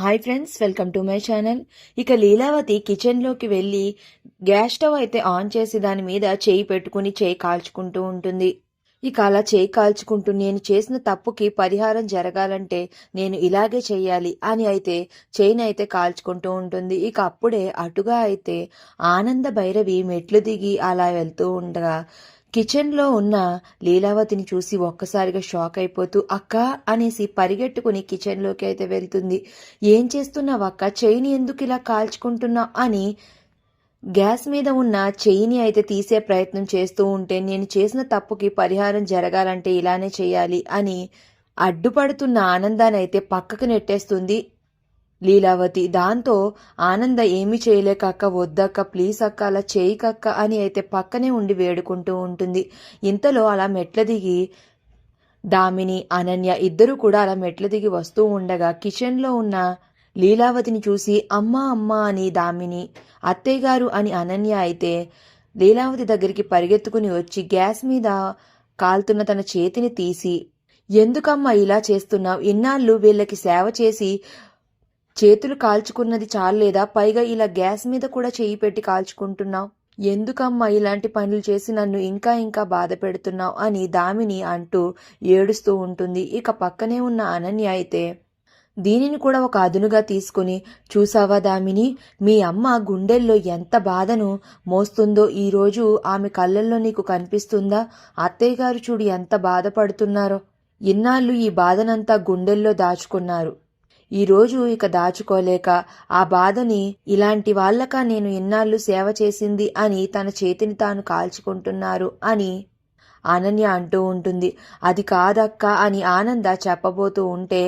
Hi friends, welcome to my channel. ఇక లీలావతి కిచెన్లోకి వెళ్ళి గ్యాస్ స్టవ్ అయితే ఆన్ చేసి దాని మీద చేయి పెట్టుకుని చేయి కాల్చుకుంటూ ఉంటుంది. ఇక అలా చేయి కాల్చుకుంటూ నేను చేసిన తప్పుకి పరిహారం జరగాలంటే నేను ఇలాగే చెయ్యాలి అని అయితే చేయిని అయితే కాల్చుకుంటూ ఉంటుంది. ఇక అప్పుడే అటుగా అయితే ఆనంద భైరవి మెట్లు దిగి అలా వెళ్తూ ఉండగా కిచెన్లో ఉన్న లీలావతిని చూసి ఒక్కసారిగా షాక్ అయిపోతూ అక్క అనేసి పరిగెట్టుకుని కిచెన్లోకి అయితే వెళ్తుంది. ఏం చేస్తున్నావు అక్క, చెయ్యిని ఎందుకు ఇలా కాల్చుకుంటున్నావు అని గ్యాస్ మీద ఉన్న చెయ్యిని అయితే తీసే ప్రయత్నం చేస్తూ ఉంటే నేను చేసిన తప్పుకి పరిహారం జరగాలంటే ఇలానే చేయాలి అని అడ్డుపడుతున్న ఆనందాన్ని అయితే పక్కకు నెట్టేస్తుంది లీలావతి. దాంతో ఆనంద ఏమీ చేయలేక అక్క వద్దక్క, ప్లీజ్ అక్క, అలా చేయకక్క అని అయితే పక్కనే ఉండి వేడుకుంటూ ఉంటుంది. ఇంతలో అలా మెట్ల దిగి దామిని అనన్య ఇద్దరు కూడా అలా మెట్ల దిగి వస్తూ ఉండగా కిచెన్లో ఉన్న లీలావతిని చూసి అమ్మా అమ్మా అని దామిని, అత్తయ్య గారు అని అనన్య అయితే లీలావతి దగ్గరికి పరిగెత్తుకుని వచ్చి గ్యాస్ మీద కాలుతున్న తన చేతిని తీసి ఎందుకమ్మా ఇలా చేస్తున్నావు, ఇన్నాళ్ళు వీళ్ళకి సేవ చేసి చేతులు కాల్చుకున్నది చాలేదా, పైగా ఇలా గ్యాస్ మీద కూడా చేయి పెట్టి కాల్చుకుంటున్నావు, ఎందుకమ్మా ఇలాంటి పనులు చేసి నన్ను ఇంకా ఇంకా బాధ పెడుతున్నావు అని దామిని అంటూ ఏడుస్తూ ఉంటుంది. ఇక పక్కనే ఉన్న అనన్య అయితే దీనిని కూడా ఒక అదునుగా తీసుకుని చూసావా దామిని, మీ అమ్మ గుండెల్లో ఎంత బాధను మోస్తుందో ఈరోజు ఆమె కళ్ళల్లో నీకు కనిపిస్తుందా, అత్తయ్య గారు చూడు ఎంత బాధపడుతున్నారో, ఇన్నాళ్ళు ఈ బాధనంతా గుండెల్లో దాచుకున్నారు, ఈరోజు ఇక దాచుకోలేక ఆ బాధని ఇలాంటి వాళ్ళక నేను ఇన్నాళ్ళు సేవ చేసింది అని తన చేతిని తాను కాల్చుకుంటున్నారు అని అనన్య అంటూ ఉంటుంది. అది కాదక్క అని ఆనంద చెప్పబోతూ ఉంటే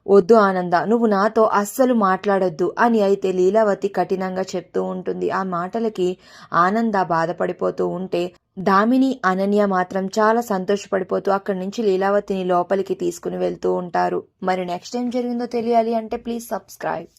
వద్దు ఆనంద, నువ్వు నాతో అస్సలు మాట్లాడొద్దు అని అయితే లీలావతి కఠినంగా చెప్తూ ఉంటుంది. ఆ మాటలకి ఆనంద బాధపడిపోతూ ఉంటే దామిని అనన్య మాత్రం చాలా సంతోషపడిపోతూ అక్కడి నుంచి లీలావతిని లోపలికి తీసుకుని వెళ్తూ ఉంటారు. మరి నెక్స్ట్ ఏం జరిగిందో తెలియాలి అంటే ప్లీజ్ సబ్స్క్రైబ్.